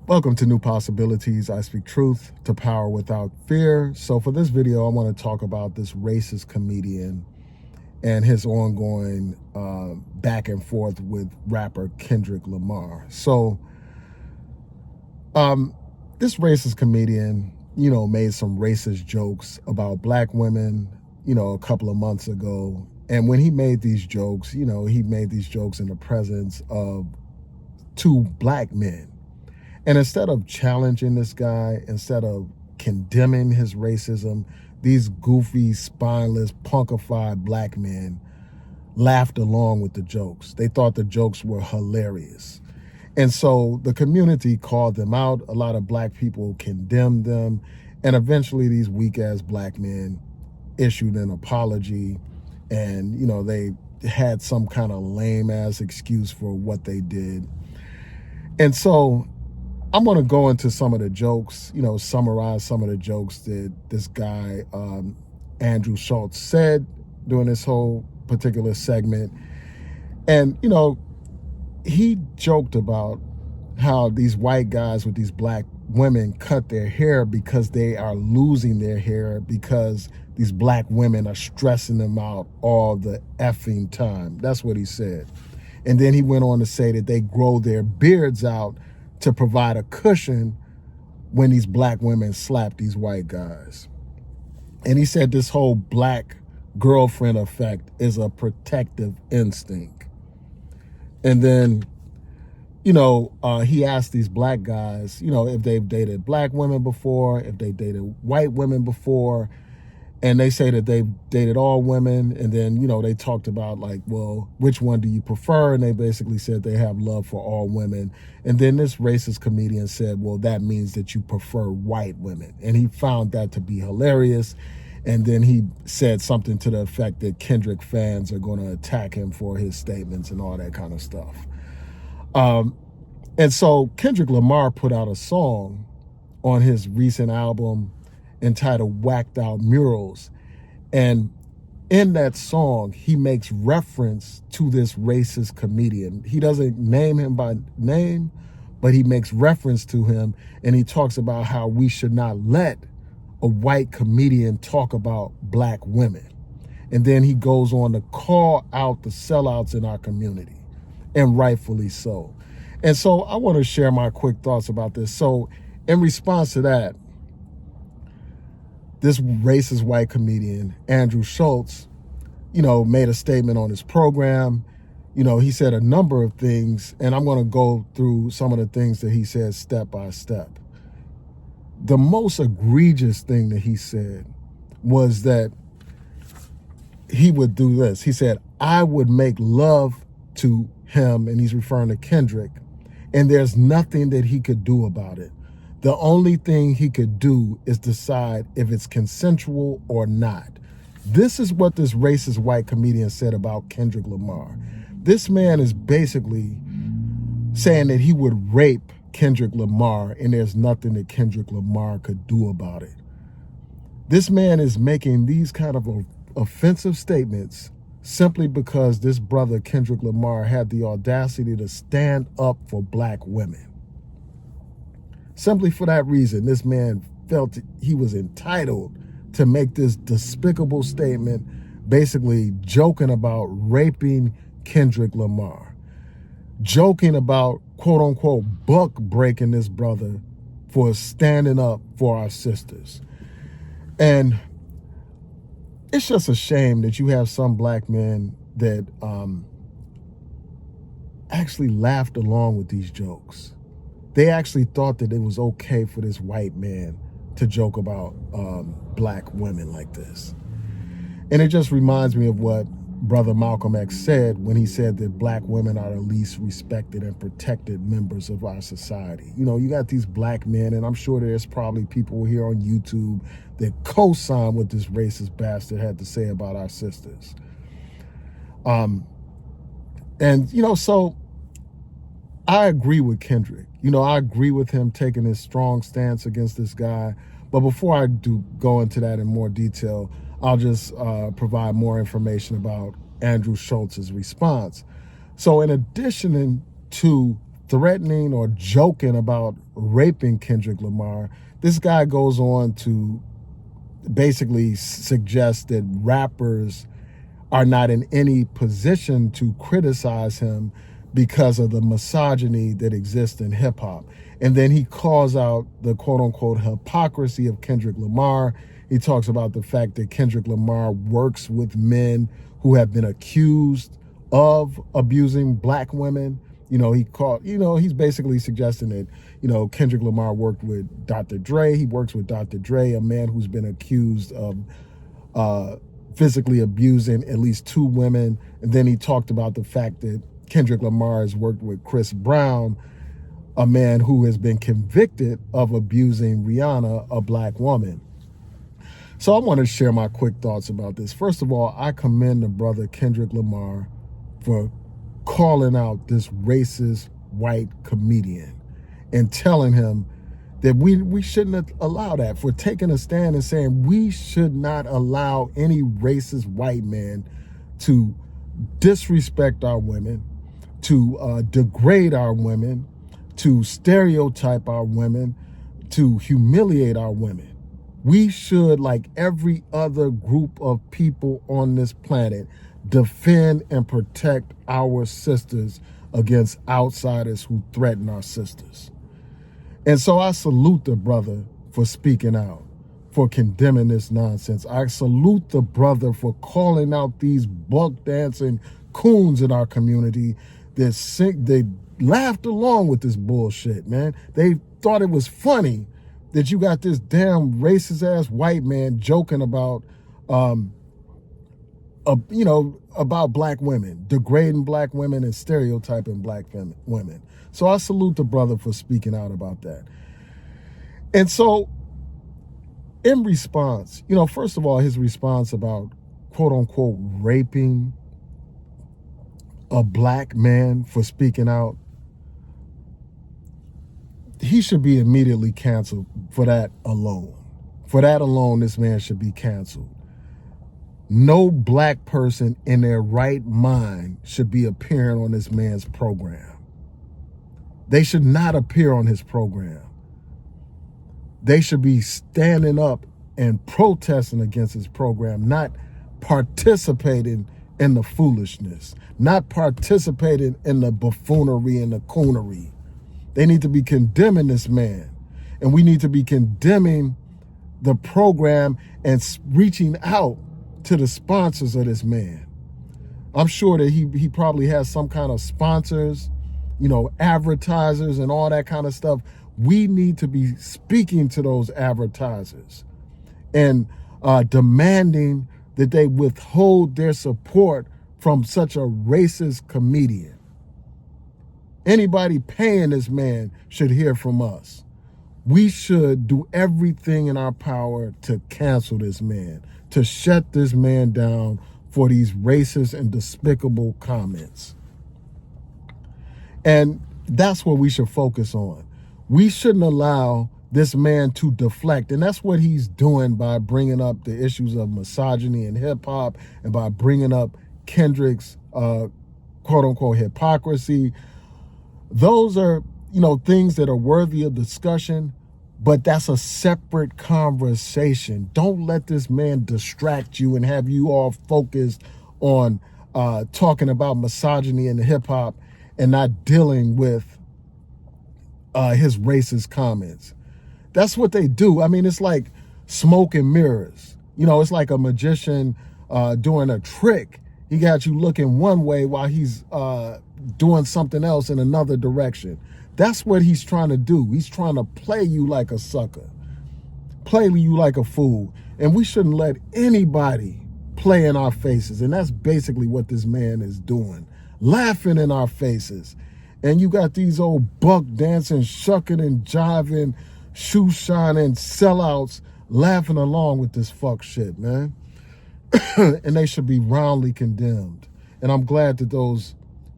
Welcome to New Possibilities. I speak truth to power without fear. So for this video, I want to talk about this racist comedian and his ongoing back and forth with rapper Kendrick Lamar. So this racist comedian, made some racist jokes about black women, a couple of months ago. And when he made these jokes, he made these jokes in the presence of two black men. And instead of challenging this guy, instead of condemning his racism, these goofy, spineless, punkified black men laughed along with the jokes. They thought the jokes were hilarious. And so the community called them out. A lot of black people condemned them. And eventually these weak-ass black men issued an apology. And, they had some kind of lame-ass excuse for what they did. And so I'm going to go into some of the jokes, summarize some of the jokes that this guy, Andrew Schultz, said during this whole particular segment. And, he joked about how these white guys with these black women cut their hair because they are losing their hair because these black women are stressing them out all the effing time. That's what he said. And then he went on to say that they grow their beards out to provide a cushion when these black women slap these white guys. And he said this whole black girlfriend effect is a protective instinct. And then, he asked these black guys, if they've dated black women before, if they dated white women before. And they say that they've dated all women. And then, they talked about well, which one do you prefer? And they basically said they have love for all women. And then this racist comedian said, well, that means that you prefer white women. And he found that to be hilarious. And then he said something to the effect that Kendrick fans are going to attack him for his statements and all that kind of stuff. And so Kendrick Lamar put out a song on his recent album entitled Whacked Out Murals. And in that song, he makes reference to this racist comedian. He doesn't name him by name, but he makes reference to him. And he talks about how we should not let a white comedian talk about black women. And then he goes on to call out the sellouts in our community, and rightfully so. And so I want to share my quick thoughts about this. So in response to that, this racist white comedian, Andrew Schultz, made a statement on his program. He said a number of things, and I'm going to go through some of the things that he said step by step. The most egregious thing that he said was that he would do this. He said, I would make love to him, and he's referring to Kendrick, and there's nothing that he could do about it. The only thing he could do is decide if it's consensual or not. This is what this racist white comedian said about Kendrick Lamar. This man is basically saying that he would rape Kendrick Lamar and there's nothing that Kendrick Lamar could do about it. This man is making these kind of offensive statements simply because this brother Kendrick Lamar had the audacity to stand up for black women. Simply for that reason, this man felt he was entitled to make this despicable statement, basically joking about raping Kendrick Lamar, joking about, quote unquote, buck breaking this brother for standing up for our sisters. And it's just a shame that you have some black men that actually laughed along with these jokes. They actually thought that it was okay for this white man to joke about black women like this. And it just reminds me of what Brother Malcolm X said when he said that black women are the least respected and protected members of our society. You got these black men, and I'm sure there's probably people here on YouTube that co-sign what this racist bastard had to say about our sisters. So I agree with Kendrick. I agree with him taking his strong stance against this guy. But before I do go into that in more detail, I'll just provide more information about Andrew Schultz's response. So in addition to threatening or joking about raping Kendrick Lamar, this guy goes on to basically suggest that rappers are not in any position to criticize him because of the misogyny that exists in hip hop. And then he calls out the quote unquote hypocrisy of Kendrick Lamar. He talks about the fact that Kendrick Lamar works with men who have been accused of abusing black women. He's basically suggesting that, Kendrick Lamar worked with Dr. Dre. He works with Dr. Dre, a man who's been accused of physically abusing at least 2 women. And then he talked about the fact that Kendrick Lamar has worked with Chris Brown, a man who has been convicted of abusing Rihanna, a black woman. So I want to share my quick thoughts about this. First of all, I commend the brother Kendrick Lamar for calling out this racist white comedian and telling him that we shouldn't allow that, for taking a stand and saying we should not allow any racist white man to disrespect our women, to degrade our women, to stereotype our women, to humiliate our women. We should, like every other group of people on this planet, defend and protect our sisters against outsiders who threaten our sisters. And so I salute the brother for speaking out, for condemning this nonsense. I salute the brother for calling out these buck dancing coons in our community they laughed along with this bullshit, man. They thought it was funny that you got this damn racist ass white man joking about, about black women, degrading black women and stereotyping black women. So I salute the brother for speaking out about that. And so in response, first of all, his response about quote unquote raping a black man for speaking out, he should be immediately canceled for that alone. For that alone, this man should be canceled. No black person in their right mind should be appearing on this man's program. They should not appear on his program. They should be standing up and protesting against his program, not participating in the foolishness, not participating in the buffoonery and the coonery. They need to be condemning this man. And we need to be condemning the program and reaching out to the sponsors of this man. I'm sure that he probably has some kind of sponsors, advertisers and all that kind of stuff. We need to be speaking to those advertisers and demanding that they withhold their support from such a racist comedian. Anybody paying this man should hear from us. We should do everything in our power to cancel this man, to shut this man down for these racist and despicable comments. And that's what we should focus on. We shouldn't allow this man to deflect. And that's what he's doing by bringing up the issues of misogyny in hip hop and by bringing up Kendrick's quote unquote hypocrisy. Those are, things that are worthy of discussion, but that's a separate conversation. Don't let this man distract you and have you all focused on talking about misogyny in hip hop and not dealing with his racist comments. That's what they do. I mean, it's like smoke and mirrors. It's like a magician doing a trick. He got you looking one way while he's doing something else in another direction. That's what he's trying to do. He's trying to play you like a sucker, play you like a fool. And we shouldn't let anybody play in our faces. And that's basically what this man is doing, laughing in our faces. And you got these old buck dancing, shucking and jiving, shoe shining sellouts laughing along with this fuck shit, man. And they should be roundly condemned. And I'm glad that those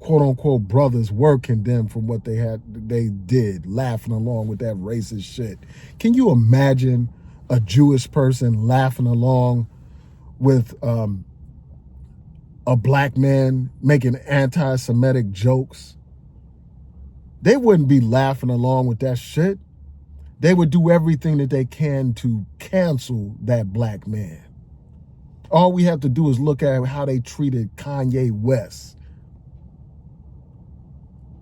quote unquote brothers were condemned for what they did, laughing along with that racist shit. Can you imagine a Jewish person laughing along with a black man making anti-Semitic jokes? they wouldn't be laughing along with that shit. They would do everything that they can to cancel that black man. All we have to do is look at how they treated Kanye West.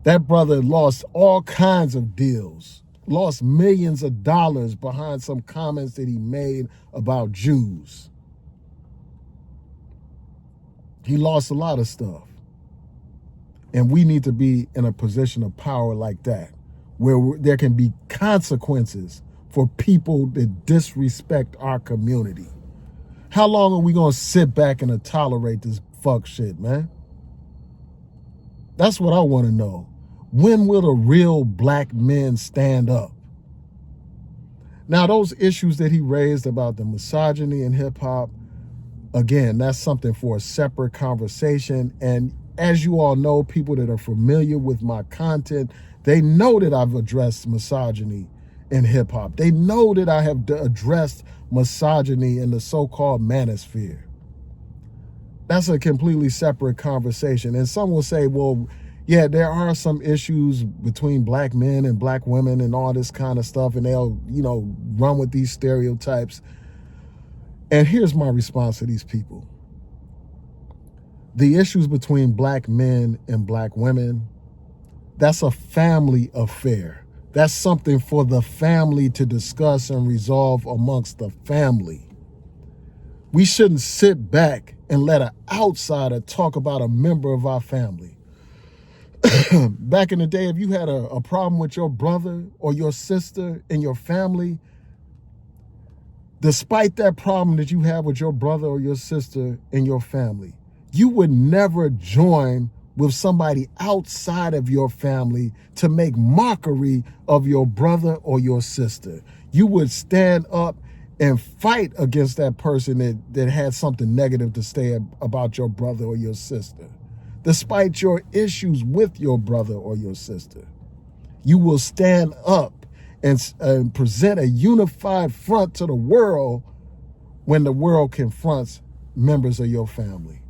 That brother lost all kinds of deals, lost millions of dollars behind some comments that he made about Jews. He lost a lot of stuff. And we need to be in a position of power like that, where there can be consequences for people that disrespect our community. How long are we going to sit back and tolerate this fuck shit, man? That's what I want to know. When will the real black men stand up? Now, those issues that he raised about the misogyny in hip hop, again, that's something for a separate conversation. And as you all know, people that are familiar with my content, they know that I've addressed misogyny in hip hop. They know that I have addressed misogyny in the so-called manosphere. That's a completely separate conversation. And some will say, well, yeah, there are some issues between black men and black women and all this kind of stuff, and they'll, run with these stereotypes. And here's my response to these people. The issues between black men and black women, that's a family affair. That's something for the family to discuss and resolve amongst the family. We shouldn't sit back and let an outsider talk about a member of our family. Back in the day, if you had a problem with your brother or your sister in your family, despite that problem that you have with your brother or your sister in your family, you would never join with somebody outside of your family to make mockery of your brother or your sister. You would stand up and fight against that person that had something negative to say about your brother or your sister. Despite your issues with your brother or your sister, you will stand up and present a unified front to the world when the world confronts members of your family.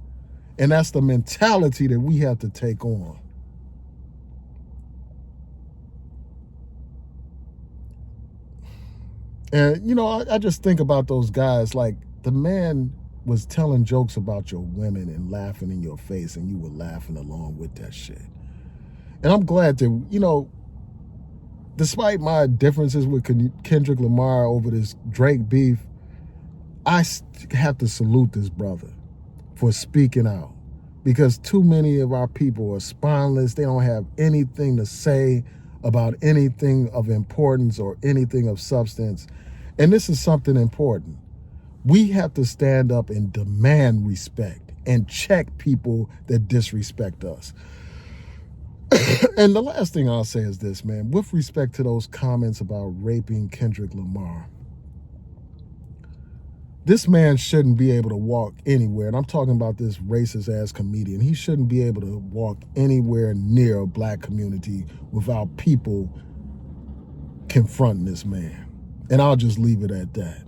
And that's the mentality that we have to take on. And, I just think about those guys, like the man was telling jokes about your women and laughing in your face, and you were laughing along with that shit. And I'm glad that, despite my differences with Kendrick Lamar over this Drake beef, I have to salute this brother for speaking out, because too many of our people are spineless. They don't have anything to say about anything of importance or anything of substance. And this is something important. We have to stand up and demand respect and check people that disrespect us. And the last thing I'll say is this, man, with respect to those comments about raping Kendrick Lamar, this man shouldn't be able to walk anywhere. And I'm talking about this racist ass comedian. He shouldn't be able to walk anywhere near a black community without people confronting this man. And I'll just leave it at that.